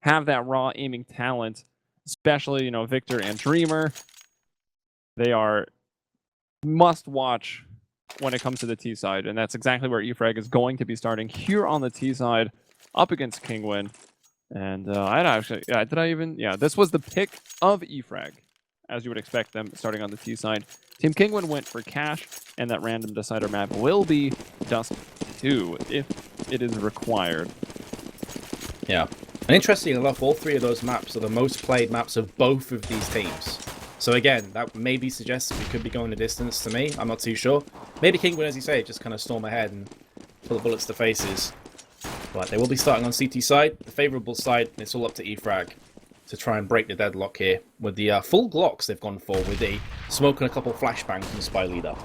have that raw aiming talent, especially, you know, Victor and Dreamer. They are must watch when it comes to the T side, and that's exactly where eFrag is going to be starting here on the T side up against Kinguin. And this was the pick of eFrag, as you would expect them starting on the T side. Team Kinguin went for Cash, and that random decider map will be Dust 2 if it is required. Yeah. And interestingly enough, all three of those maps are the most played maps of both of these teams. So again, that maybe suggests that we could be going the distance to me. I'm not too sure. Maybe Kinguin, as you say, just kind of storm ahead and pull the bullets to faces. But they will be starting on CT side. The favourable side, it's all up to eFrag to try and break the deadlock here with the full Glocks they've gone for with a smoke and a couple flashbangs from Spy Leader.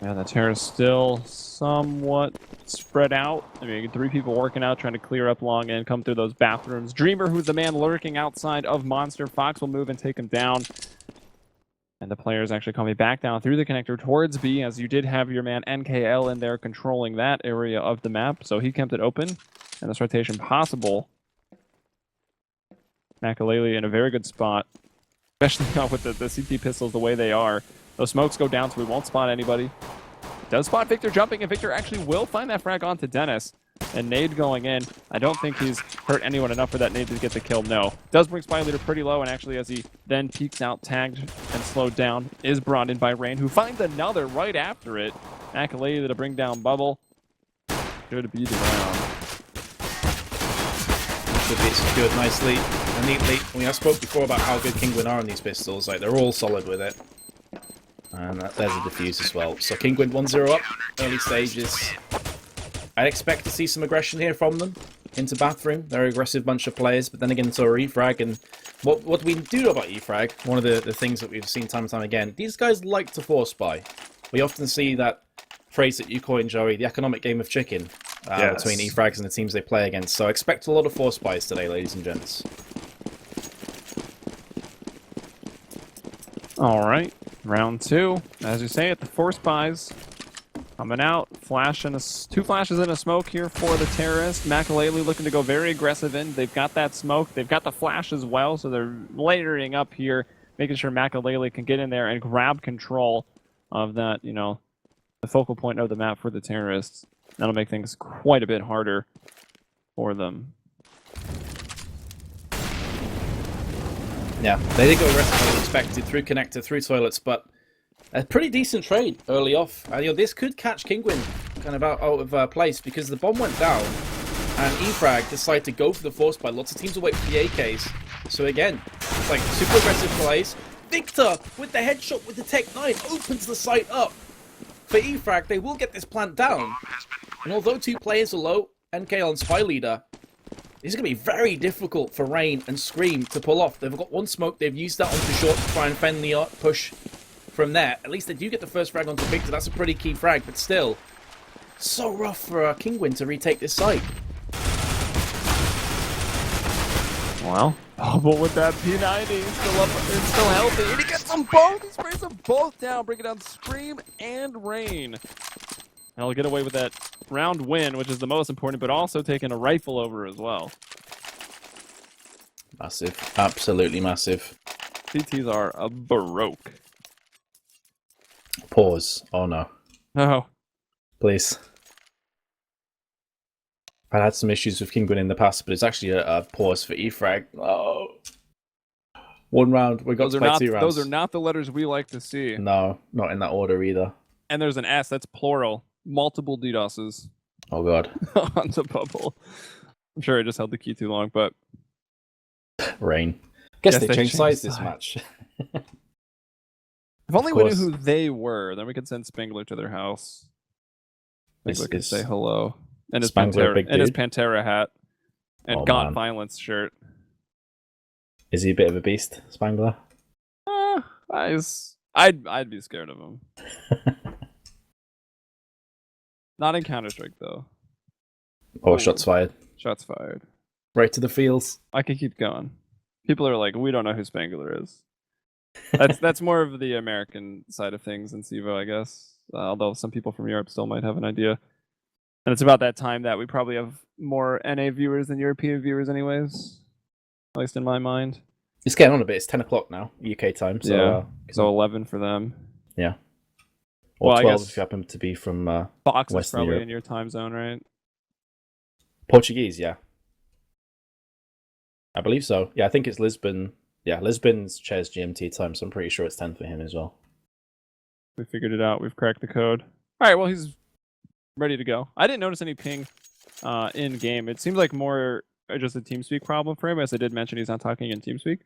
Yeah, the terror is still somewhat spread out. I mean, 3 people working out, trying to clear up long and come through those bathrooms. Dreamer, who's the man lurking outside of Monster. Fox will move and take him down. And the players actually coming back down through the connector towards B, as you did have your man NKL in there controlling that area of the map. So he kept it open, and this rotation possible. Makalele in a very good spot, especially now with the CT pistols the way they are. Those smokes go down, so we won't spot anybody. Does spot Victor jumping, and Victor actually will find that frag onto Dennis. And nade going in. I don't think he's hurt anyone enough for that nade to get the kill, no. Does bring Spy Leader pretty low, and actually as he then peeks out, tagged and slowed down, is brought in by Rain, who finds another right after it. Makalele to bring down Bubble. Should be the round. Should be secured nicely and neatly. I mean, I spoke before about how good Kinguin are on these pistols. Like, they're all solid with it. And there's a defuse as well. So Kinguin 1-0 up, early stages. I'd expect to see some aggression here from them into bathroom. They're an aggressive bunch of players, but then again, so are eFrag. And what we do know about eFrag, one of the things that we've seen time and time again, these guys like to force buy. We often see that phrase that you coined, Joey, the economic game of chicken, yes, between eFrags and the teams they play against. So expect a lot of force buys today, ladies and gents. All right, round 2. As you say it, the force buys coming out. Flash and 2 flashes in a smoke here for the terrorist. Makalele looking to go very aggressive in. They've got that smoke. They've got the flash as well, so they're layering up here, making sure Makalele can get in there and grab control of that, you know, the focal point of the map for the terrorists. That'll make things quite a bit harder for them. Yeah, they did go aggressive as expected, through connector, through toilets, but a pretty decent trade early off. You know, this could catch Kinguin kind of out of place because the bomb went down and eFrag decided to go for the force buy. Lots of teams will wait for the AKs. So again, it's like super aggressive plays. Victor with the headshot with the Tech 9 opens the site up. For eFrag, they will get this plant down. And although 2 players are low, NKL and Spy Leader, this is going to be very difficult for Rain and Scream to pull off. They've got 1 smoke, they've used that onto short to try and fend the push from there. At least they do get the first frag onto Victor. That's a pretty key frag, but still, so rough for Kinguin to retake this site. Well, Bubble with that P90, still up, it's still healthy, and he gets them both! He sprays them both down, bringing down Scream and Rain. And he'll get away with that round win, which is the most important, but also taking a rifle over as well. Massive. Absolutely massive. CTs are a baroque. Pause. Oh no. No. Please. I've had some issues with Kinguin in the past, but it's actually a pause for eFrag. Oh. 1 round. We got to play 2 rounds. Those are not the letters we like to see. No, not in that order either. And there's an S, that's plural. Multiple DDoSes. Oh god. Onto Bubble. I'm sure I just held the key too long, but... Rain. Guess they changed sides this match. If only we knew who they were, then we could send Spangler to their house. Spangler could say hello. And his Pantera hat. And Gaunt Violence shirt. Is he a bit of a beast, Spangler? I'd be scared of him. Not in Counter-Strike, though. Oh, shots fired. Shots fired. Right to the fields. I can keep going. People are like, we don't know who Spangler is. That's more of the American side of things in CEVO, I guess. Although some people from Europe still might have an idea. And it's about that time that we probably have more NA viewers than European viewers anyways. At least in my mind. It's getting on a bit. It's 10 o'clock now, UK time. So, yeah. So 11 for them. Yeah. Or well, 12 if you happen to be from Fox is Western probably Europe. in your time zone, right? Portuguese, yeah. I believe so. Yeah, I think it's Lisbon. Yeah, Lisbon's shares GMT time, so I'm pretty sure it's 10 for him as well. We figured it out. We've cracked the code. All right, well, he's ready to go. I didn't notice any ping in game. It seems like more just a TeamSpeak problem for him, as I did mention he's not talking in TeamSpeak.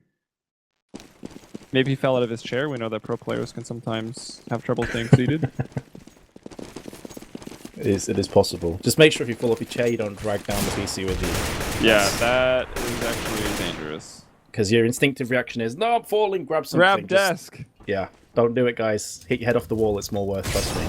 Maybe he fell out of his chair. We know that pro players can sometimes have trouble staying seated. It is possible. Just make sure if you fall off your chair, you don't drag down the PC with you. Yeah, that is actually dangerous. Because your instinctive reaction is, no, I'm falling, grab something. Grab desk. Yeah, don't do it, guys. Hit your head off the wall, it's more worth, trust me.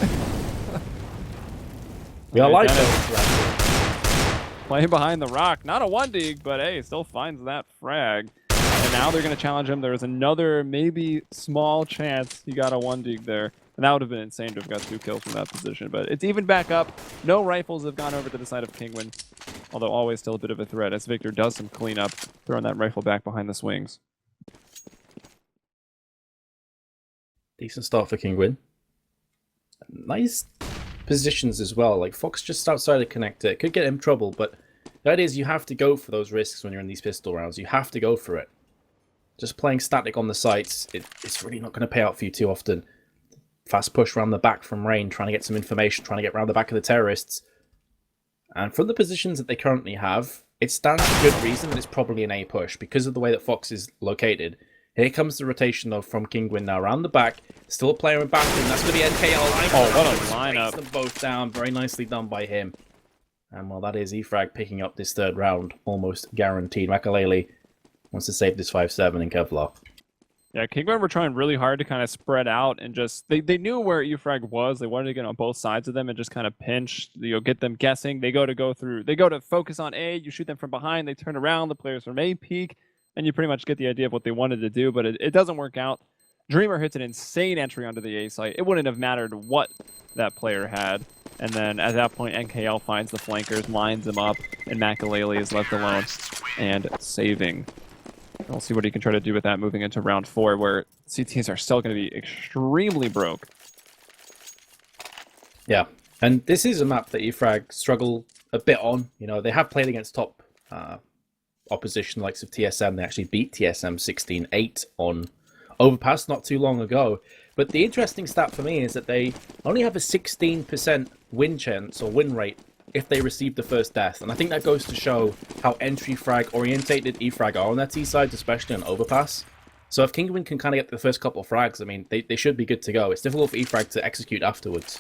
We are live though. Playing behind the rock. Not a 1-dig, but hey, still finds that frag. And now they're going to challenge him. There's another maybe small chance he got a 1-dig there. And that would have been insane to have got 2 kills from that position. But it's even back up. No rifles have gone over to the side of Kinguin. Although always still a bit of a threat as Victor does some cleanup, throwing that rifle back behind the swings. Decent start for Kinguin. Nice positions as well. Like Fox just outside the connector. It could get him trouble, but the idea is you have to go for those risks when you're in these pistol rounds. You have to go for it. Just playing static on the sites, it's really not going to pay out for you too often. Fast push around the back from Rain, trying to get some information, trying to get around the back of the terrorists. And from the positions that they currently have, it stands to good reason that it's probably an A push because of the way that Fox is located. Here comes the rotation though from Kinguin now around the back. Still a player in back, and that's for the NKL line. Oh, what a lineup. Them both down. Very nicely done by him. And well, that is EFrag picking up this third round. Almost guaranteed. Makalele wants to save this 5-7 in Kevlar. Yeah, Kinguin were trying really hard to kind of spread out and just... They knew where EFrag was. They wanted to get on both sides of them and just kind of pinch, get them guessing. They go to focus on A, you shoot them from behind, they turn around, the players from A peek, and you pretty much get the idea of what they wanted to do, but it doesn't work out. Dreamer hits an insane entry onto the A site. It wouldn't have mattered what that player had. And then at that point, NKL finds the flankers, lines them up, and Makalele is left alone and saving. We'll see what he can try to do with that moving into round 4, where CTs are still going to be extremely broke. Yeah, and this is a map that EFrag struggle a bit on. You know, they have played against top opposition likes of TSM. They actually beat TSM 16-8 on Overpass not too long ago. But the interesting stat for me is that they only have a 16% win chance or win rate if they receive the first death. And I think that goes to show how entry frag orientated EFrag are on their T side, especially on Overpass. So if Kinguin can kind of get the first couple of frags, I mean, they should be good to go. It's difficult for EFrag to execute afterwards.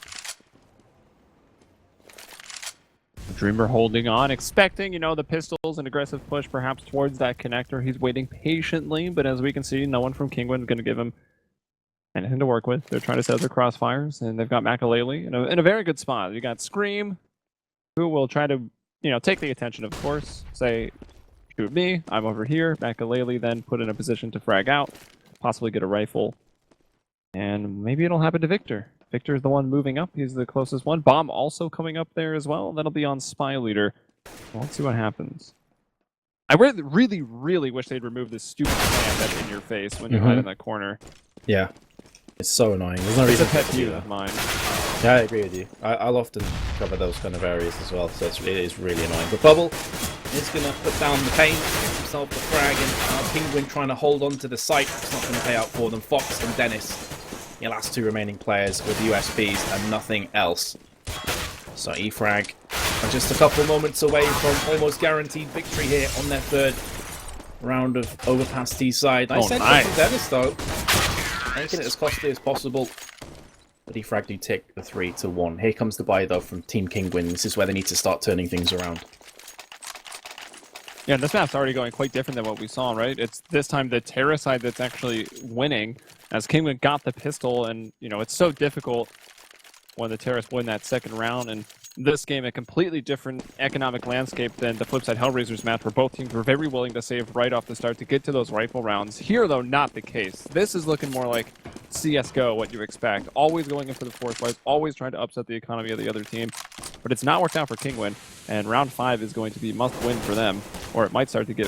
Dreamer holding on, expecting, the pistols and aggressive push perhaps towards that connector. He's waiting patiently, but as we can see, no one from Kinguin is going to give him anything to work with. They're trying to set their crossfires, and they've got Makalele in a very good spot. You got Scream, who will try to, take the attention, of course, say, shoot me, I'm over here. Makalele then put in a position to frag out, possibly get a rifle, and maybe it'll happen to Victor. Victor's the one moving up. He's the closest one. Bomb also coming up there as well. That'll be on Spy Leader. Well, let's see what happens. I really, really wish they'd remove this stupid plant that's in your face when you hide in that corner. Yeah. It's so annoying. There's no reason to pet peeve of mine. Yeah, I agree with you. I'll often cover those kind of areas as well, so it is really annoying. But Bubble is going to put down the pain, get himself the frag, and Kinguin trying to hold on to the site. It's not going to pay out for them. Fox and Dennis, the last 2 remaining players with USPs and nothing else. So EFrag are just a couple moments away from almost guaranteed victory here on their 3rd round of Overpass T side. Nice from Dennis though, making it as costly as possible. But EFrag do take the 3-1. Here comes the buy though from Team Kinguin. This is where they need to start turning things around. Yeah, this map's already going quite different than what we saw, right? It's this time the Terra side that's actually winning, as Kinguin got the pistol, and, it's so difficult when the Terrorists win that 2nd round, and this game a completely different economic landscape than the flipside Hellraisers match, where both teams were very willing to save right off the start to get to those rifle rounds. Here, though, not the case. This is looking more like CSGO, what you expect. Always going in for the force fights, always trying to upset the economy of the other team. But it's not worked out for Kinguin, and round 5 is going to be must win for them, or it might start to get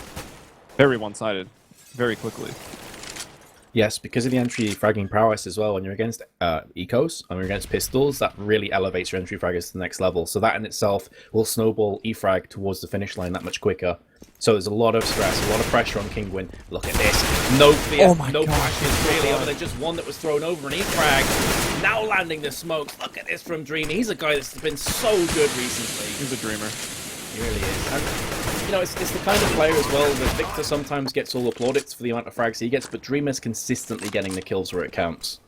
very one-sided very quickly. Yes, because of the entry fragging prowess as well. When you're against ecos, when you're against pistols, that really elevates your entry fraggers to the next level. So that in itself will snowball E-frag towards the finish line that much quicker. So there's a lot of stress, a lot of pressure on Kinguin. Look at this. No fear, no flashes really, other than just one that was thrown over an E-frag. Now landing the smokes. Look at this from Dreamy. He's a guy that's been so good recently. He's a dreamer. He really is. And, you know, it's the kind of player as well that Victor sometimes gets all the plaudits for the amount of frags he gets, but Dreamer's consistently getting the kills where it counts.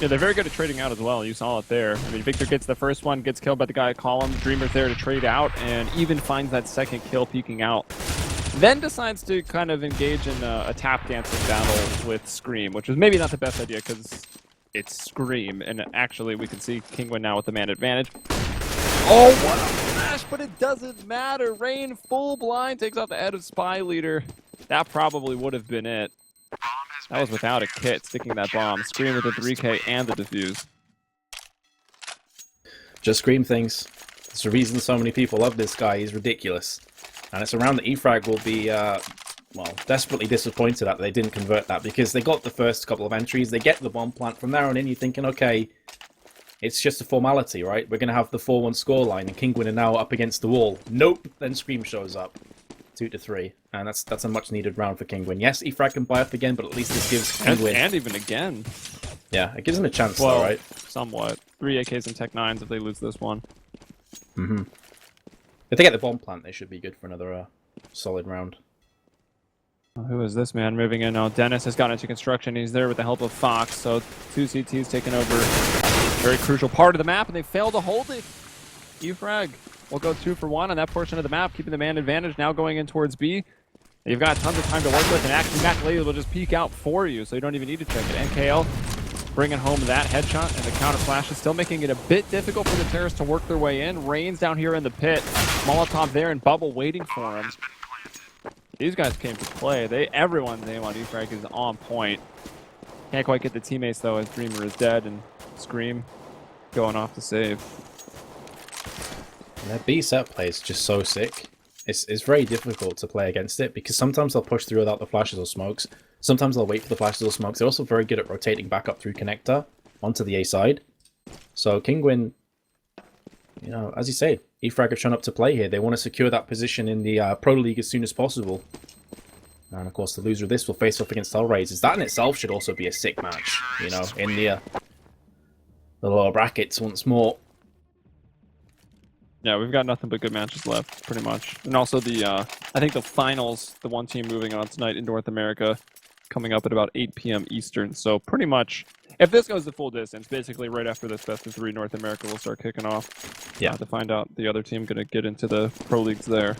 Yeah, they're very good at trading out as well. You saw it there. I mean, Victor gets the first one, gets killed by the guy at Column. Dreamer's there to trade out, and even finds that second kill peeking out. Then decides to kind of engage in a tap dancing battle with Scream, which is maybe not the best idea because it's Scream, and actually we can see Kinguin now with the man advantage. Oh, what a flash, but it doesn't matter. Rain full blind takes out the head of Spy Leader. That probably would have been it. That was without a kit sticking that bomb. Scream with the 3K and the defuse. Just Scream things. It's the reason so many people love this guy. He's ridiculous. And it's around that E-frag will be, well, desperately disappointed that they didn't convert that, because they got the first couple of entries, they get the bomb plant. From there on in, you're thinking, okay, it's just a formality, right? We're going to have the 4-1 scoreline, and Kinguin are now up against the wall. Nope, then Scream shows up. 2-3, and that's a much-needed round for Kinguin. Yes, E-frag can buy up again, but at least this gives Kinguin... And even again. Yeah, it gives them a chance, well, though, right? Somewhat. 3 AKs and Tech 9s if they lose this one. Mm-hmm. If they get the bomb plant, they should be good for another solid round. Who is this man moving in now? Dennis has gotten into construction. He's there with the help of Fox, so 2 CTs taking over a very crucial part of the map, and they fail to hold it. E-frag will go 2 for 1 on that portion of the map, keeping the man advantage, now going in towards B. You've got tons of time to work with, and actually Mac Lady will just peek out for you, so you don't even need to check it. NKL bringing home that headshot, and the counter flash is still making it a bit difficult for the terrorists to work their way in. Rain's down here in the pit. Molotov there and Bubble waiting for him. These guys came to play. Everyone's aim on E-frag is on point. Can't quite get the teammates though, as Dreamer is dead and Scream going off to save. And their B set play is just so sick. It's very difficult to play against it, because sometimes they'll push through without the flashes or smokes. Sometimes they'll wait for the flashes or smokes. They're also very good at rotating back up through connector onto the A side. So Kinguin, you know, as you say, E-frag have shown up to play here. They want to secure that position in the Pro League as soon as possible. And of course, the loser of this will face off against Hellraisers. That in itself should also be a sick match, you know, in the lower brackets once more. Yeah, we've got nothing but good matches left, pretty much. And also the, I think the finals, the one team moving on tonight in North America, coming up at about 8 p.m. Eastern. So pretty much, if this goes the full distance, basically right after this best of 3, North America will start kicking off. Yeah. To find out the other team going to get into the pro leagues there.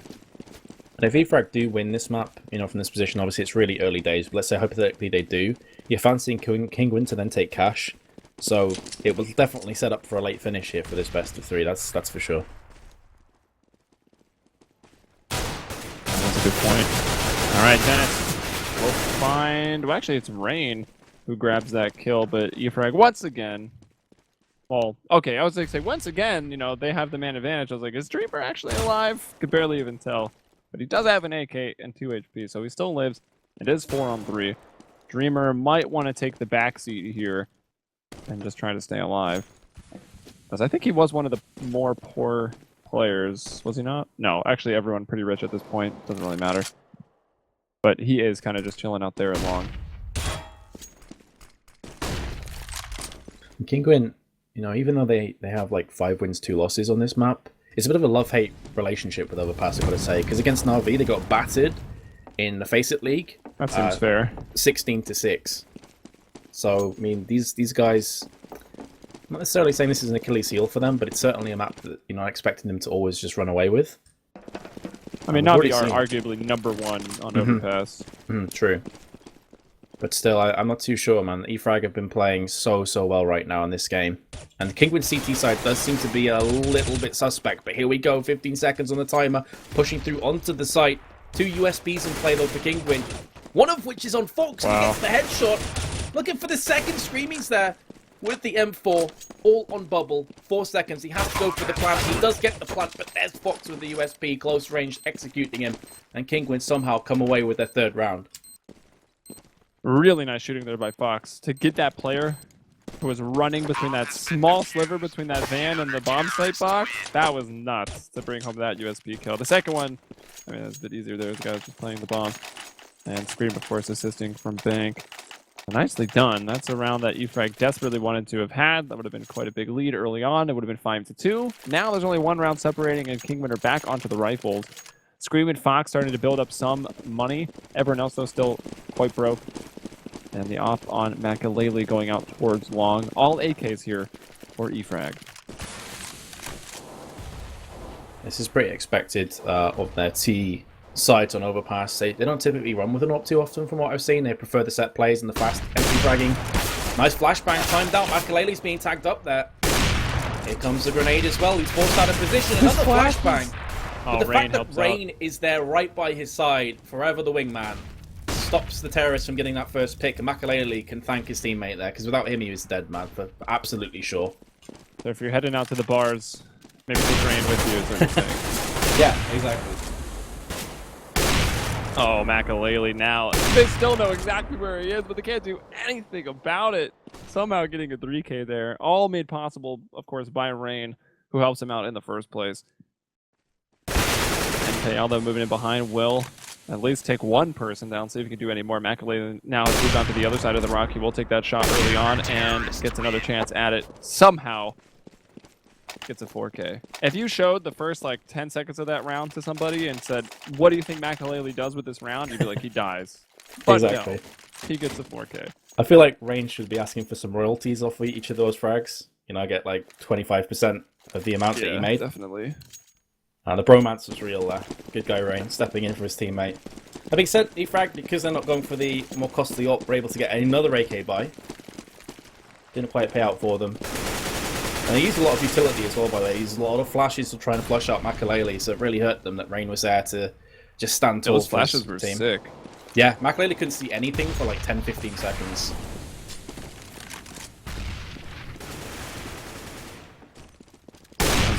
And if E-frag do win this map, you know, from this position, obviously it's really early days, but let's say hypothetically they do, you're fancying Kinguin to then take cash. So it will definitely set up for a late finish here for this best of 3, that's for sure. That's a good point. All right, Dennis will find... Well, actually, it's Rain who grabs that kill, but E-frag once again... Well, okay, I was going to say, once again, you know, they have the man advantage. I was like, is Dreamer actually alive? Could barely even tell. But he does have an AK and 2 HP, so he still lives. It is 4-on-3. Dreamer might want to take the backseat here and just try to stay alive. Because I think he was one of the more poor players, was he not? No, actually everyone pretty rich at this point. Doesn't really matter. But he is kind of just chilling out there at long. Kinguin, you know, even though they have like 5 wins, 2 losses on this map, it's a bit of a love-hate relationship with Overpass, I've got to say. Because against Na'Vi, they got battered in the Face It League. That seems fair. 16-6. So, I mean, these guys... I'm not necessarily saying this is an Achilles heel for them, but it's certainly a map that you're not expecting them to always just run away with. I mean, Na'Vi are arguably #1 on Overpass. True. But still, I'm not too sure, man. E-frag have been playing so well right now in this game. And the Kinguin CT side does seem to be a little bit suspect. But here we go, 15 seconds on the timer, pushing through onto the site. 2 USBs in play, though, for Kinguin. One of which is on Fox, and he gets the headshot. Looking for the second Screamings there. with the M4, all on bubble, 4 seconds. He has to go for the plant. He does get the plant, but there's Fox with the USP, close range, executing him. And Kinguin somehow come away with their 3rd round. Really nice shooting there by Fox to get that player who was running between that small sliver between that van and the bomb site box. That was nuts to bring home that USP kill. The second one, I mean, that's a bit easier there. The guy was just playing the bomb. And Scream, of course, assisting from Bank. Nicely done. That's a round that eFrag desperately wanted to have had. That would have been quite a big lead early on. It would have been 5-2. Now there's only 1 round separating, and Kinguin are back onto the rifles. Scream and Fox starting to build up some money. Everyone else, though, still quite broke. And the op on Makalele going out towards long. All AKs here for eFrag. This is pretty expected of their T sides on overpass. They don't typically run with an op too often from what I've seen. They prefer the set plays and the fast entry fragging. Nice flashbang timed out. Makalele's being tagged up there. Here comes the grenade as well. He's forced out of position. Another flashbang. Oh, But the Rain fact that Rain is there right by his side, forever the wingman, stops the terrorist from getting that first pick, and Makalele can thank his teammate there, because without him he was dead, man, for absolutely sure. So if you're heading out to the bars, maybe take Rain with you is what you're saying. Yeah, exactly. Oh, Makalele now. They still know exactly where he is, but they can't do anything about it. Somehow getting a 3K there. All made possible, of course, by Rain, who helps him out in the first place. And Payaldo moving in behind will at least take 1 person down, see if he can do any more. Makalele now has moved on to the other side of the rock. He will take that shot early on and gets another chance at it. Somehow gets a 4K. If you showed the first like 10 seconds of that round to somebody and said, what do you think Makalele does with this round? You'd be like, he dies. But Exactly. No, he gets a 4K. I feel like Rain should be asking for some royalties off each of those frags. You know, I get like 25% of the amount that he made. Definitely. The bromance was real there. Good guy Rain, stepping in for his teammate. That being said, eFrag, because they're not going for the more costly op, were able to get another AK buy. Didn't quite pay out for them. And they used a lot of utility as well, by the way. They used a lot of flashes to try and flush out Makalele, so it really hurt them that Rain was there to just stand tall. Those flashes were sick. Yeah, Makalele couldn't see anything for like 10-15 seconds.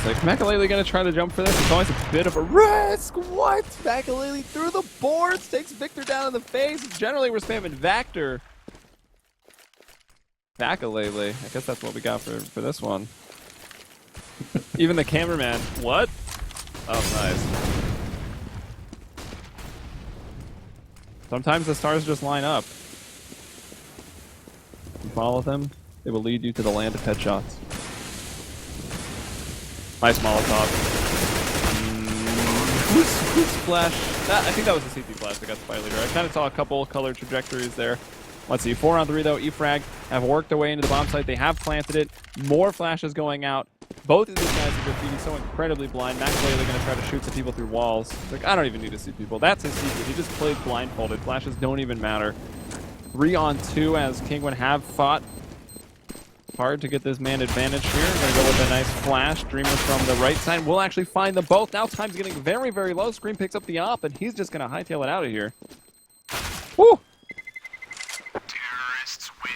Like, Makalele gonna try to jump for this? It's always a bit of a risk. What? Makalele through the boards, takes Victor down in the face. Generally, we're spamming Vector. Makalele. I guess that's what we got for this one. Even the cameraman. What? Oh, nice. Sometimes the stars just line up. You follow them, they will lead you to the land of headshots. Nice Molotov. Who's flash? I think that was the CT flash that got the fire leader. I kind of saw a couple color trajectories there. Let's see, 4 on 3 though. eFrag have worked their way into the bomb site. They have planted it. More flashes going out. Both of these guys are graffiti so incredibly blind. Makalele going to try to shoot some people through walls. It's like, I don't even need to see people. That's his secret. He just plays blindfolded. Flashes don't even matter. 3 on 2 as Kinguin have fought hard to get this man advantage here. Gonna go with a nice flash. Dreamer from the right side will actually find them both. Now time's getting very, very low. Scream picks up the op, and he's just gonna hightail it out of here. Woo!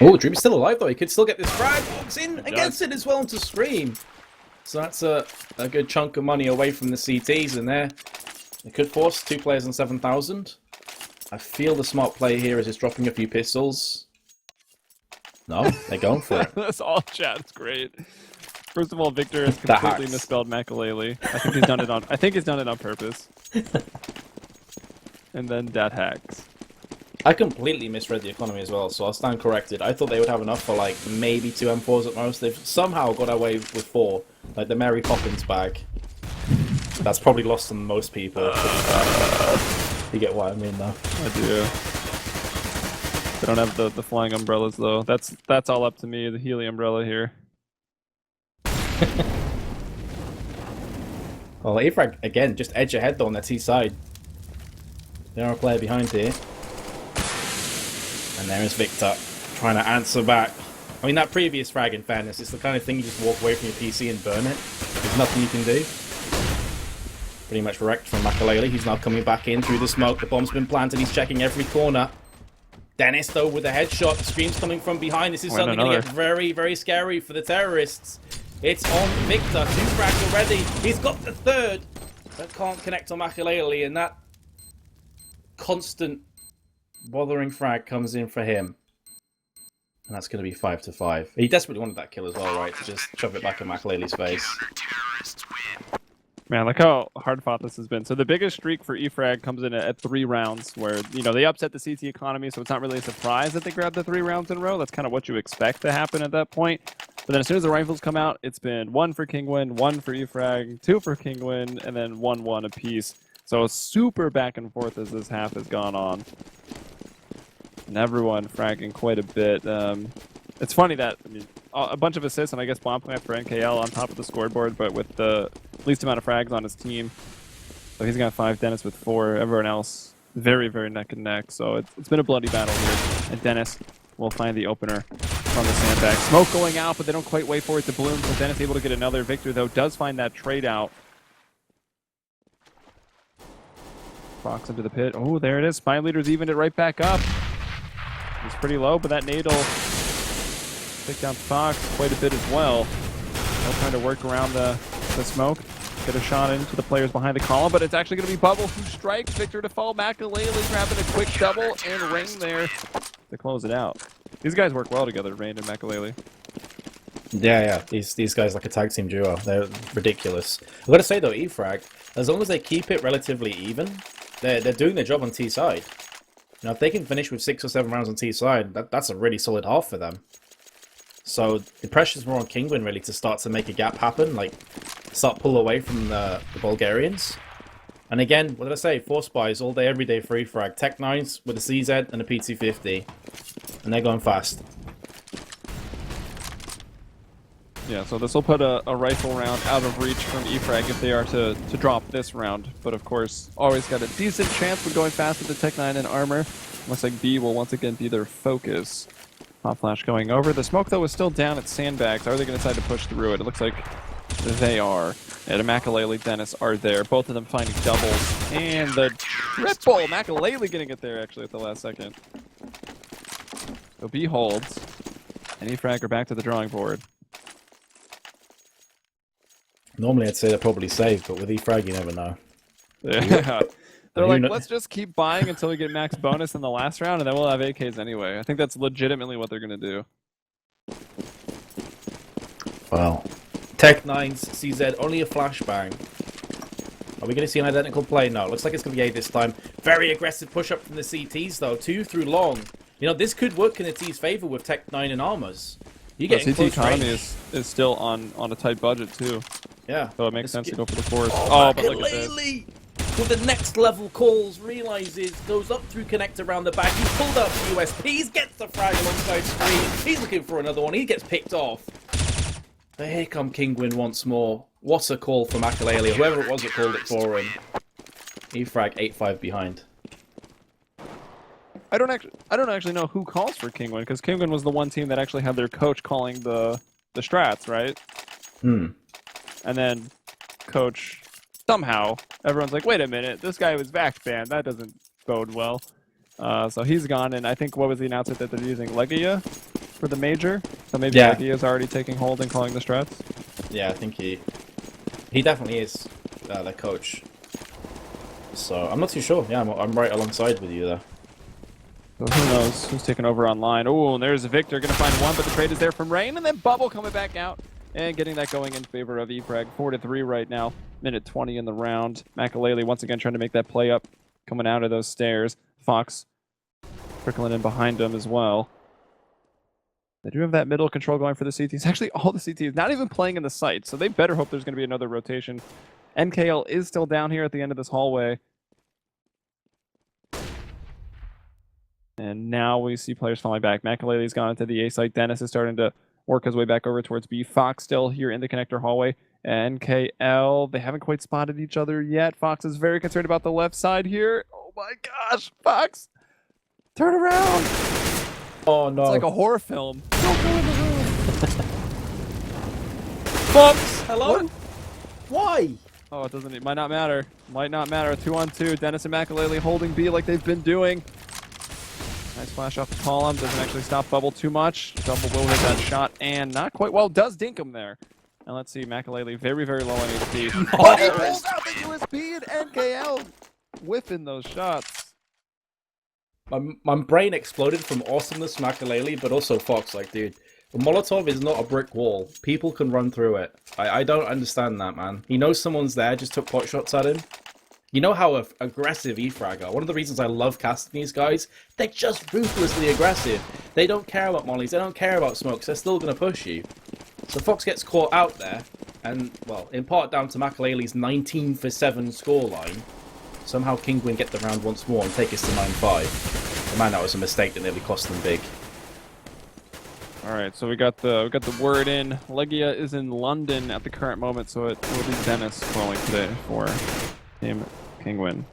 Oh, Dreamer's still alive though. He could still get this frag. Walks in against it as well to Scream. So that's a good chunk of money away from the CTs in there. They could force 2 players on 7,000. I feel the smart play here is just dropping a few pistols. No, they're going for it. That's all chat. It's great. First of all, Victor has completely misspelled Makalele. I think he's done it on purpose. And then that hacks. I completely misread the economy as well, so I'll stand corrected. I thought they would have enough for like maybe 2 M4s at most. They've somehow got away with 4, like the Mary Poppins bag. That's probably lost on most people. You get what I mean, though. I do. They don't have the flying umbrellas though. That's all up to me. The Helium umbrella here. Well, eFrag again, just edge ahead though on their T side. There are a player behind here. And there is Victor, trying to answer back. I mean, that previous frag, in fairness, it's the kind of thing you just walk away from your PC and burn it. There's nothing you can do. Pretty much wrecked from Makalele. He's now coming back in through the smoke. The bomb's been planted. He's checking every corner. Dennis, though, with a headshot. Screams coming from behind. This is suddenly going to get very, very scary for the terrorists. It's on Victor. 2 frags already. He's got the third, but can't connect on Makalele, and that constant bothering frag comes in for him. And that's going to be 5-5. He desperately wanted that kill as well, right? To just shove it back in Makalele's face. Man, look how hard fought this has been. So the biggest streak for EFrag comes in at 3 rounds, where, you know, they upset the CT economy, so it's not really a surprise that they grabbed the 3 rounds in a row. That's kind of what you expect to happen at that point. But then as soon as the rifles come out, it's been 1 for Kinguin, 1 for EFrag, 2 for Kinguin, and then 1-1 apiece. So super back and forth as this half has gone on. And everyone fragging quite a bit. It's funny that, I mean, a bunch of assists and I guess bomb plant for NKL on top of the scoreboard, but with the least amount of frags on his team. So he's got 5, Dennis with 4. Everyone else very, very neck and neck. So it's been a bloody battle here. And Dennis will find the opener from the sandbag. Smoke going out, but they don't quite wait for it to bloom. So Dennis able to get another. Victor, though, does find that trade out. Fox into the pit. Oh, there it is. Spy Leader's evened it right back up. He's pretty low, but that nade will take down Fox quite a bit as well. They're trying to work around the smoke, get a shot into the players behind the column, but it's actually going to be Bubble who strikes Victor to fall. Makalele grabbing a quick double, and Rain there to close it out. These guys work well together, Rain and Makalele. Yeah. These guys like a tag team duo. They're ridiculous. I've got to say though, EFrag, as long as they keep it relatively even, they're doing their job on T side. You know, if they can finish with 6 or 7 rounds on T side, that's a really solid half for them. So the pressure's more on Kinguin really to start to make a gap happen, like start pull away from the Bulgarians. And again, what did I say? 4 spies all day, every day for EFrag. Tech 9s with a CZ and a P250, and they're going fast. Yeah, so this will put a rifle round out of reach from EFrag if they are to drop this round. But of course, always got a decent chance of going fast with the Tech 9 and armor. Looks like B will once again be their focus. Pop flash going over. The smoke, though, is still down at sandbags. Are they going to decide to push through it? It looks like they are. And Makalele, Dennis are there. Both of them finding doubles. And the triple! Makalele getting it there, actually, at the last second. So B holds. And EFrag are back to the drawing board. Normally I'd say they're probably safe, but with EFrag you never know. Yeah. They're like, let's just keep buying until we get max bonus in the last round, and then we'll have AKs anyway. I think that's legitimately what they're going to do. Wow. Tech 9's CZ, only a flashbang. Are we going to see an identical play? No, looks like it's going to be A this time. Very aggressive push-up from the CTs, though. 2 through long. You know, this could work in the T's favor with Tech 9 and armors. You get CT economy is still on a tight budget, too. Yeah. So it makes sense to go for the force. Oh, but look at this. With the next level calls, realizes, goes up through connect around the back. He's pulled up USPs, gets the frag alongside screen. He's looking for another one. He gets picked off. But here come Kinguin once more. What a call for Makalele. Whoever it was that called it for him. EFrag 8-5 behind. I don't actually know who calls for Kinguin, because Kinguin was the one team that actually had their coach calling the strats, right? Hmm. And then coach, somehow, everyone's like, wait a minute, this guy was back banned. That doesn't bode well. So he's gone, and I think, what was the announcement that they're using? Legia for the major? So maybe Legia's already taking hold and calling the strats? Yeah, I think he definitely is their coach. So I'm not too sure. Yeah, I'm right alongside with you there. So who knows who's taking over online. Oh, and there's Victor going to find one, but the trade is there from Rain, and then Bubble coming back out and getting that going in favor of EFrag. 4-3 right now. Minute 20 in the round. Makalele once again trying to make that play up, coming out of those stairs. Fox trickling in behind him as well. They do have that middle control going for the CTs. Actually, all the CTs not even playing in the site, so they better hope there's going to be another rotation. NKL is still down here at the end of this hallway. And now we see players falling back. Makalele's gone into the A site. Dennis is starting to work his way back over towards B. Fox still here in the connector hallway. NKL, they haven't quite spotted each other yet. Fox is very concerned about the left side here. Oh my gosh, Fox! Turn around! Oh no. It's like a horror film. Don't go in the room. Fox, hello? What? Why? Oh, it might not matter. Might not matter. 2-on-2. Dennis and Makalele holding B like they've been doing. Nice Flash off the column, doesn't actually stop Bubble too much. Bubble will hit that shot, and not quite well, does dink him there. And let's see, Makalele very, very low on HP. But he pulls out the USB, and NKL whiffing those shots. My brain exploded from awesomeness, Makalele, but also Fox. Like, dude, the Molotov is not a brick wall. People can run through it. I don't understand that, man. He knows someone's there, just took pot shots at him. You know how aggressive eFrag are. One of the reasons I love casting these guys, they're just ruthlessly aggressive. They don't care about mollies, they don't care about smokes, they're still going to push you. So Fox gets caught out there, and, well, in part down to Makalele's 19-for-7 scoreline, somehow Kinguin get the round once more and take us to 9-5. But man, that was a mistake that nearly cost them big. Alright, so we got the word in. Legia is in London at the current moment, so it will be Dennis calling today for Team Kinguin.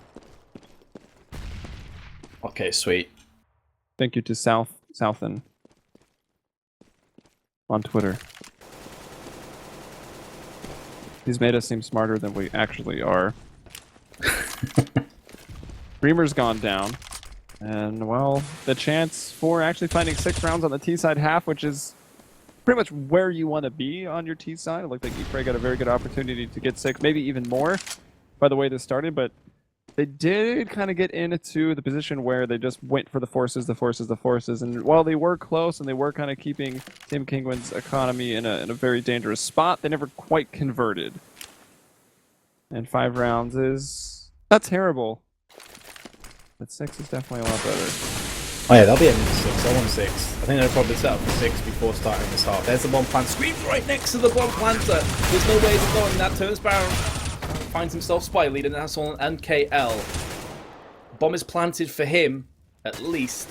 Okay, sweet. Thank you to Southen on Twitter. He's made us seem smarter than we actually are. Dreamer's gone down. And, well, the chance for actually finding 6 rounds on the T side half, which is pretty much where you want to be on your T side. It looked like eFrag got a very good opportunity to get 6, maybe even more, by the way this started, but they did kind of get into the position where they just went for the forces, and while they were close and they were kind of keeping Team Kinguin's economy in a very dangerous spot, they never quite converted. And 5 rounds is not terrible, but 6 is definitely a lot better. Oh yeah, they'll be aiming for 6. I want 6. I think they'll probably set up for 6 before starting this half. There's the bomb plant. Scream's right next to the bomb planter. There's no way of going. That turns Baron. Finds himself spy lead, and that's on NKL. Bomb is planted for him, at least.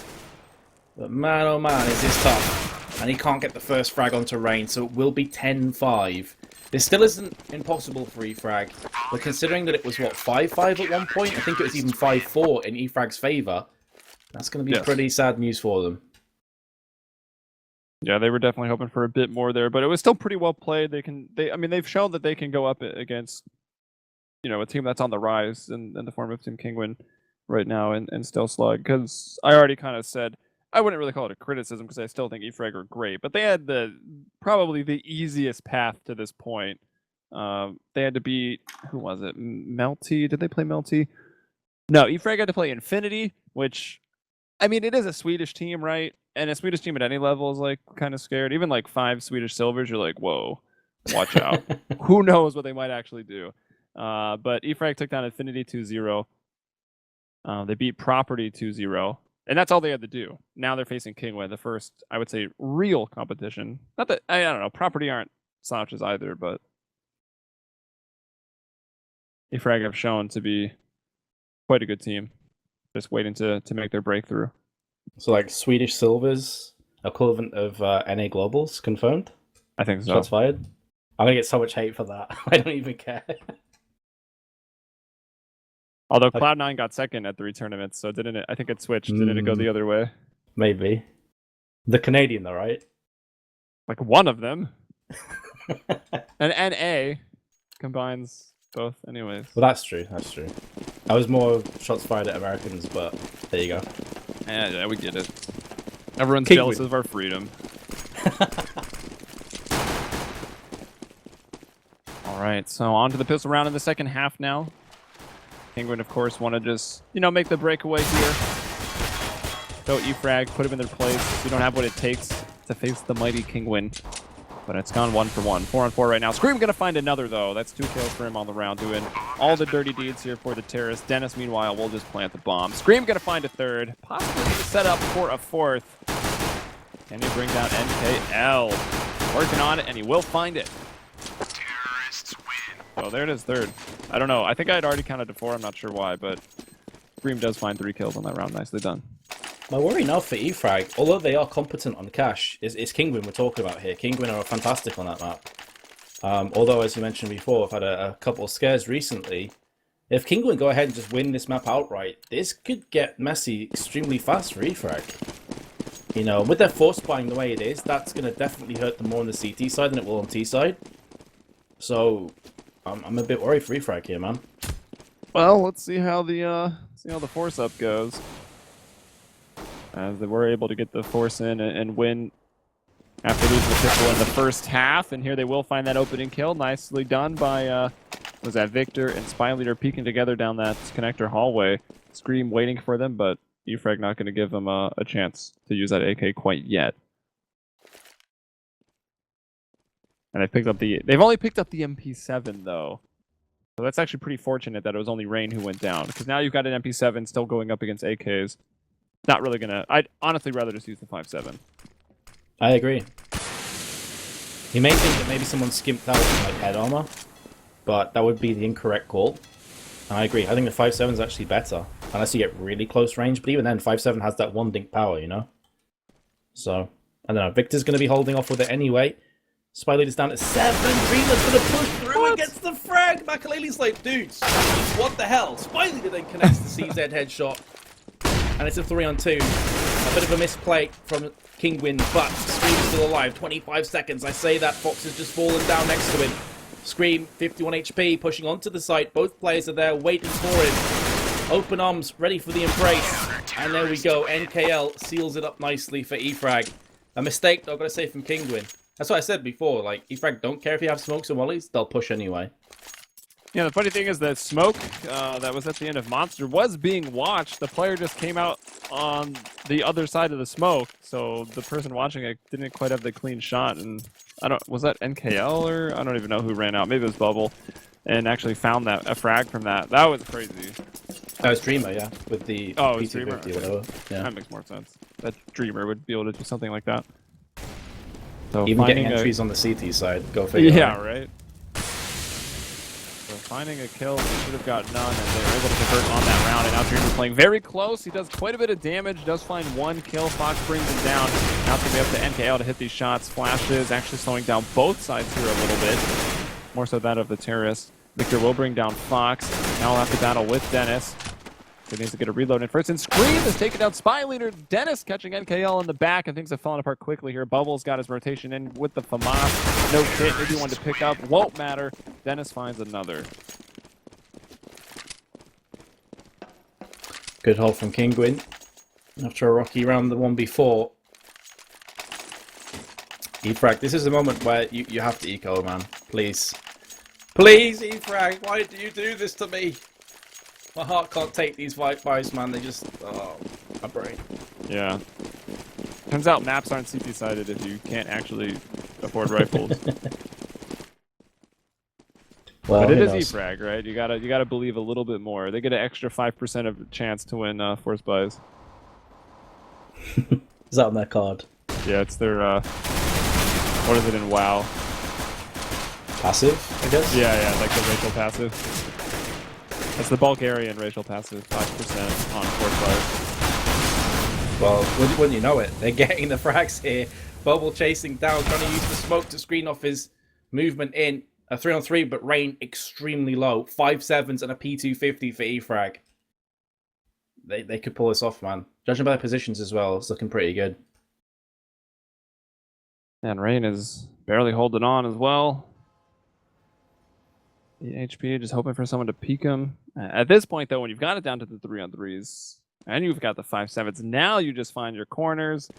But man, oh man, is this tough. And he can't get the first frag onto Rain, so it will be 10-5. This still isn't impossible for eFrag, but considering that it was, what, 5-5 at one point? I think it was even 5-4 in eFrag's favour. That's going to be pretty sad news for them. Yeah, they were definitely hoping for a bit more there, but it was still pretty well played. I mean, they've shown that they can go up against, you know, a team that's on the rise in the form of Team Kinguin right now and still slug. Because I already kind of said, I wouldn't really call it a criticism because I still think eFrag are great, but they had probably the easiest path to this point. They had to beat, who was it? Melty? Did they play Melty? No, eFrag had to play Infinity, which, I mean, it is a Swedish team, right? And a Swedish team at any level is like kind of scared. Even like 5 Swedish silvers, you're like, whoa, watch out. Who knows what they might actually do? But eFrag took down Infinity 2-0. They beat Property 2-0. And that's all they had to do. Now they're facing Kinguin, the first, I would say, real competition. Not that, I don't know, Property aren't slouches either, but eFrag have shown to be quite a good team. Just waiting to make their breakthrough. So like Swedish silvers, equivalent of NA globals, confirmed? I think so. Shots fired? I'm going to get so much hate for that. I don't even care. Although Cloud9 got second at 3 tournaments, so didn't it? I think it switched. Didn't it go the other way? Maybe. The Canadian, though, right? Like one of them. And NA combines both, anyways. Well, that's true. That's true. I was more shots fired at Americans, but there you go. Yeah, we get it. Everyone's jealous of our freedom. All right, so on to the pistol round in the second half now. Kinguin, of course, want to just, you know, make the breakaway here. Go eFrag, put him in their place. We don't have what it takes to face the mighty Kinguin. But it's gone 1 for 1. 4 on 4 right now. Scream gonna find another, though. That's 2 kills for him on the round, doing all the dirty deeds here for the terrorists. Dennis, meanwhile, will just plant the bomb. Scream gonna find a 3rd. Possibly set up for a 4th. Can he bring down NKL? Working on it, and he will find it. Oh, there it is, 3rd. I don't know. I think I had already counted to 4. I'm not sure why, but Scream does find 3 kills on that round. Nicely done. My worry now for eFrag, although they are competent on cash, is Kinguin we're talking about here. Kinguin are fantastic on that map. Although, as you mentioned before, I've had a couple of scares recently. If Kinguin go ahead and just win this map outright, this could get messy extremely fast for eFrag. You know, with their force buying the way it is, that's going to definitely hurt them more on the CT side than it will on T side. So, I'm a bit worried for eFrag here, man. Well, let's see how the force up goes. as they were able to get the force in and win after losing the pistol in the first half. And here they will find that opening kill. Nicely done by, was that Victor and Spy Leader peeking together down that connector hallway. Scream waiting for them, but eFrag not going to give them a chance to use that AK quite yet. And they've only picked up the MP7 though. So that's actually pretty fortunate that it was only Rain who went down, because now you've got an MP7 still going up against AKs. Not really gonna. I'd honestly rather just use the 5.7. I agree. You may think that maybe someone skimped out on like head armor, but that would be the incorrect call. And I agree. I think the 5.7 is actually better, unless you get really close range. But even then, 5.7 has that one dink power, you know. So I don't know. Victor's going to be holding off with it anyway. Spy Leader's down at 7. Dreamer's going to push through against the frag. Makalele's like, dudes, what the hell? Spy Leader then connects the CZ headshot. And it's a 3-on-2. A bit of a misplay from Kinguin, but Scream is still alive. 25 seconds. I say that. Fox has just fallen down next to him. Scream, 51 HP, pushing onto the site. Both players are there waiting for him. Open arms, ready for the embrace. And there we go. NKL seals it up nicely for eFrag. A mistake, though, I've got to say, from Kinguin. That's what I said before. Like, eFrag don't care if you have smokes and mollies. They'll push anyway. Yeah, the funny thing is that smoke that was at the end of Monster was being watched. The player just came out on the other side of the smoke, so the person watching it didn't quite have the clean shot. And was that NKL or I don't even know who ran out. Maybe it was Bubble, and actually found a frag from that. That was crazy. That was Dreamer, yeah, with the P250 or whatever. Yeah. That makes more sense. That Dreamer would be able to do something like that. So even getting entries on the CT side, go figure. Yeah, right. So finding a kill, they should have got none, and they were able to convert on that round. And now Dreamer playing very close. He does quite a bit of damage, does find one kill. Fox brings him down. Now it's going to be up to NKL to hit these shots. Flashes actually slowing down both sides here a little bit. More so that of the terrorist. Victor will bring down Fox. Now we'll have to battle with Dennis. He needs to get a reload in first, and Scream is taking down Spy Leader. Dennis catching NKL in the back, and things have fallen apart quickly here. Bubbles got his rotation in with the FAMAS. No hit, maybe one to pick up. Won't matter. Dennis finds another. Good hold from Kinguin. After a rocky round, the one before. eFrag, this is the moment where you have to eco, man. Please. Please, eFrag, why do you do this to me? My heart can't take these white buys, man. They just... Oh, my brain. Yeah. Turns out maps aren't CP-sided if you can't actually afford rifles. Well, but it is eFrag, right? You gotta believe a little bit more. They get an extra 5% of chance to win force buys. Is that on their card? Yeah, it's their... what is it in WoW? Passive, I guess? Yeah, like the racial passive. That's the Bulgarian racial passive, 5% on force buys. Well, wouldn't you know it? They're getting the frags here. Bubble chasing down, trying to use the smoke to screen off his movement in. A 3-on-3, but Rain extremely low. 5.7s and a P250 for eFrag. They could pull this off, man. Judging by their positions as well, it's looking pretty good. And Rain is barely holding on as well. The HP, just hoping for someone to peek him. At this point, though, when you've got it down to the 3-on-3s, and you've got the 5.7s, now you just find your corners,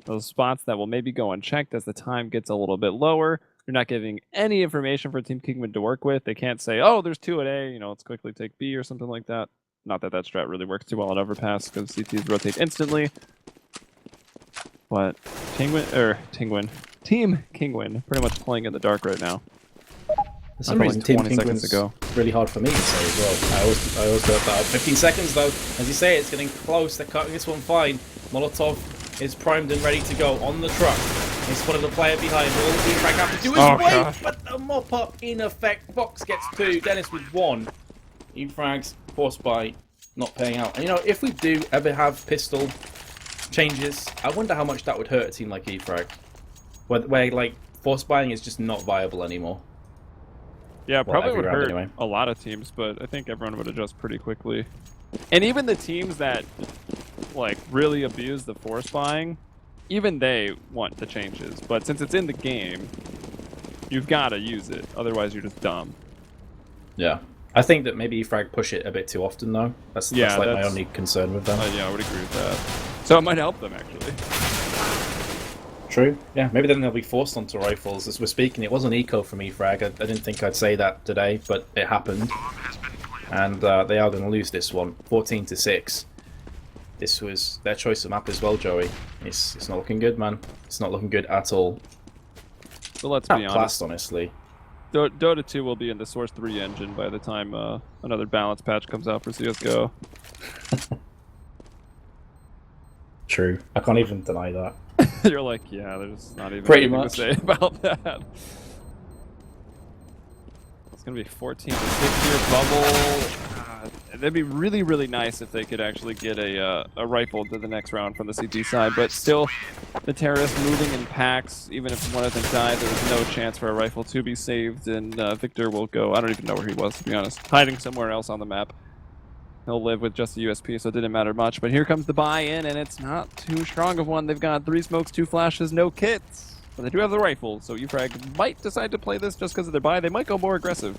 those spots that will maybe go unchecked as the time gets a little bit lower. You're not giving any information for Team Kinguin to work with. They can't say, oh, there's 2 at A, you know, let's quickly take B or something like that. Not that that strat really works too well at Overpass, because CTs rotate instantly. But Team Kinguin pretty much playing in the dark right now. For some reason, Team Kinguin's really hard for me to say as well. I always go about 15 seconds though. As you say, it's getting close. They're cutting this one fine. Molotov is primed and ready to go on the truck. They spotted a player behind. All eFrag have to do is wait, but the mop up in effect. Fox gets 2, Dennis with 1. eFrag's force buy not paying out. And you know, if we do ever have pistol changes, I wonder how much that would hurt a team like eFrag, where like force buying is just not viable anymore. Yeah, probably would hurt a lot of teams, but I think everyone would adjust pretty quickly. And even the teams that like really abuse the force buying, even they want the changes. But since it's in the game, you've got to use it. Otherwise, you're just dumb. Yeah. I think that maybe eFrag push it a bit too often, though. That's like my only concern with them. Yeah, I would agree with that. So it might help them, actually. True. Yeah, maybe then they'll be forced onto rifles. As we're speaking, it was an eco from EFrag. I didn't think I'd say that today, but it happened. And they are going to lose this one, 14-6. This was their choice of map as well, Joey. It's not looking good, man. It's not looking good at all. So let's be honest. Classed, honestly. Dota 2 will be in the Source 3 engine by the time another balance patch comes out for CSGO. True. I can't even deny that. You're like, yeah, there's not even Pretty anything much. to say about that. It's going to be 14-6 here, bubble. That'd be really, really nice if they could actually get a rifle to the next round from the CT side, but still, the terrorists moving in packs, even if one of them died, there was no chance for a rifle to be saved, and Victor will go, I don't even know where he was, to be honest, hiding somewhere else on the map. He'll live with just the USP, so it didn't matter much, but here comes the buy-in, and it's not too strong of one. They've got 3 smokes, 2 flashes, no kits, but they do have the rifle, so EFrag might decide to play this just because of their buy. They might go more aggressive.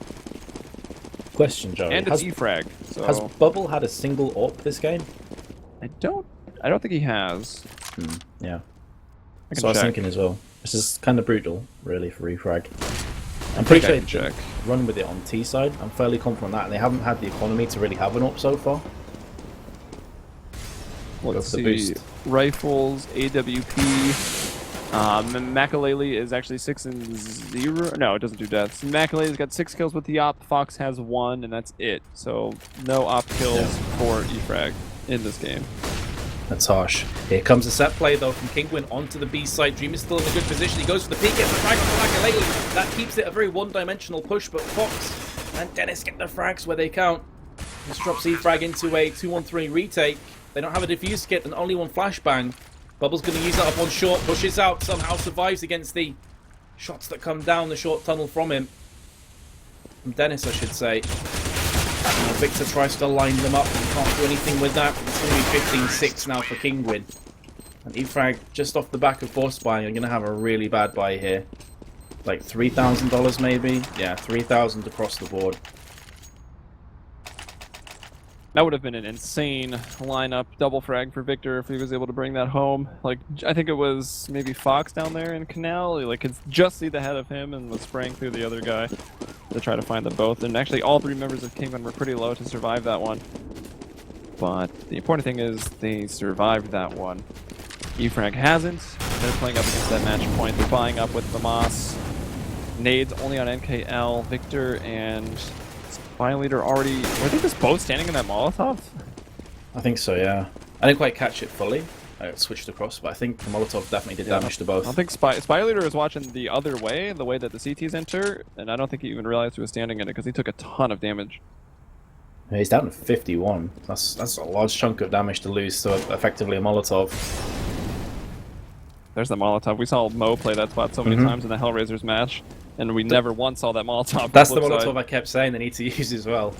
Question, Joey. And it's EFrag. So has Bubble had a single AWP this game? I don't think he has. Yeah. I So I was thinking as well. This is kind of brutal, really, for EFrag. I'm pretty sure they check. run with it on T side. I'm fairly confident on that, and they haven't had the economy to really have an AWP so far. Let's the see. boost. Rifles, AWP. Makalele is actually 6-0. No, it doesn't do deaths. Makalele's got 6 kills with the op. Fox has 1, and that's it. So no op kills for EFrag in this game. That's harsh. Here comes the set play, though, from Kinguin onto the B side. Dream is still in a good position. He goes for the peek, gets the frag on Makalele. That keeps it a very one-dimensional push, but Fox and Dennis get the frags where they count. This drops EFrag into a 2-on-3 retake. They don't have a defuse kit and only 1 flashbang. Bubble's going to use that up on short, pushes out, somehow survives against the shots that come down the short tunnel from him. From Dennis, I should say. Now Victor tries to line them up and can't do anything with that. It's going to be 15-6 now for Kinguin. And EFrag, just off the back of force buying, are going to have a really bad buy here. Like $3,000 maybe? Yeah, 3,000 across the board. That would have been an insane lineup, double frag for Victor if he was able to bring that home. Like, I think it was maybe Fox down there in Canal. He, like, could just see the head of him and was spraying through the other guy to try to find them both. And actually, all 3 members of Kinguin were pretty low to survive that one. But the important thing is they survived that one. EFrag hasn't. They're playing up against that match point. They're buying up with the Moss. Nades only on NKL. Victor and Spy Leader already... Were they just both standing in that Molotov? I think so, yeah. I didn't quite catch it fully. I switched across, but I think the Molotov definitely did damage to both. I think Spy Leader was watching the other way, the way that the CTs enter, and I don't think he even realized he was standing in it because he took a ton of damage. Yeah, he's down to 51. That's a large chunk of damage to lose to effectively a Molotov. There's the Molotov. We saw Mo play that spot so many times in the Hellraisers match, and we never once saw that Molotov. That's the Molotov I kept saying they need to use as well.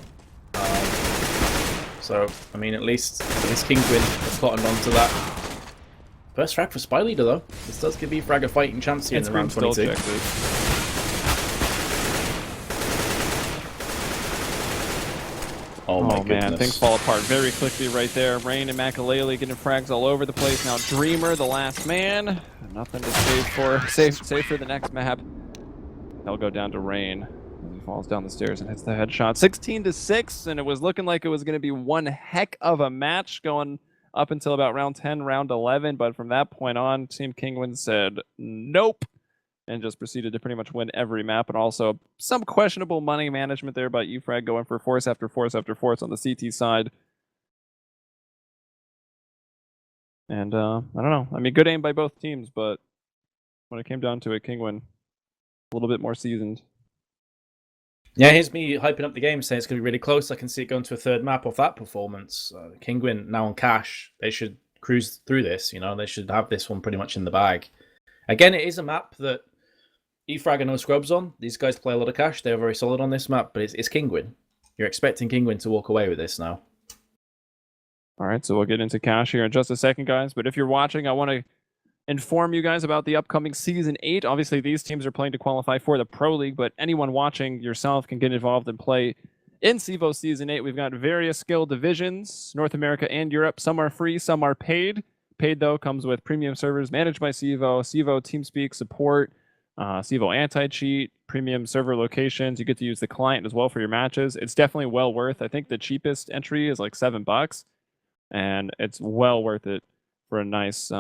So, I mean, at least Kinguin has cottoned onto that. First frag for Spy Leader, though. This does give EFrag a fighting chance here in the round 22. Oh my goodness. Man, things fall apart very quickly right there. Rain and Makalele getting frags all over the place. Now Dreamer, the last man. Nothing to save for. Save for the next map. They'll go down to Rain. He falls down the stairs and hits the headshot. 16-6, and it was looking like it was going to be one heck of a match going up until about round 10, round 11. But from that point on, Team Kinguin said nope, and just proceeded to pretty much win every map. And also some questionable money management there by EFrag going for force after force after force on the CT side. And I don't know. I mean, good aim by both teams, but when it came down to it, Kinguin a little bit more seasoned. Yeah, here's me hyping up the game, saying it's going to be really close. I can see it going to a third map off that performance. Kinguin now on cash. They should cruise through this. You know, they should have this one pretty much in the bag. Again, it is a map that EFrag are no scrubs on. These guys play a lot of cash. They're very solid on this map, but it's Kinguin. You're expecting Kinguin to walk away with this now. All right, so we'll get into cash here in just a second, guys. But if you're watching, I want to inform you guys about the upcoming Season 8. Obviously, these teams are playing to qualify for the Pro League, but anyone watching yourself can get involved and play in CEVO Season 8. We've got various skill divisions, North America and Europe. Some are free, some are paid. Paid, though, comes with premium servers managed by CEVO, CEVO TeamSpeak support, CEVO anti-cheat, premium server locations. You get to use the client as well for your matches. It's definitely well worth. I think the cheapest entry is like $7, and it's well worth it for a nice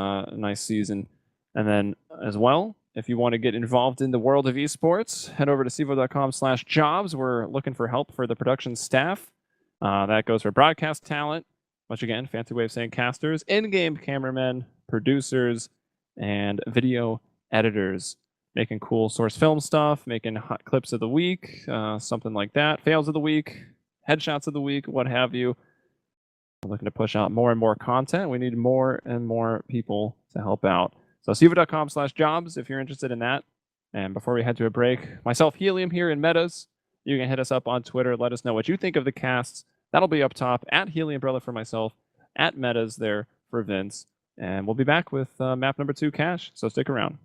season. And then as well, if you want to get involved in the world of esports, head over to cevo.com/jobs. We're looking for help for the production staff. That goes for broadcast talent, which again, fancy way of saying casters, in-game cameramen, producers, and video editors, making cool source film stuff, making hot clips of the week, something like that, fails of the week, headshots of the week, what have you. We're looking to push out more and more content. We need more and more people to help out. So cevo.com/jobs if you're interested in that. And before we head to a break, myself, Helium, here in Metuz. You can hit us up on Twitter. Let us know what you think of the casts. That'll be up top at Helium Umbrella for myself, at Metuz there for Vince. And we'll be back with map number 2 Cash. So stick around.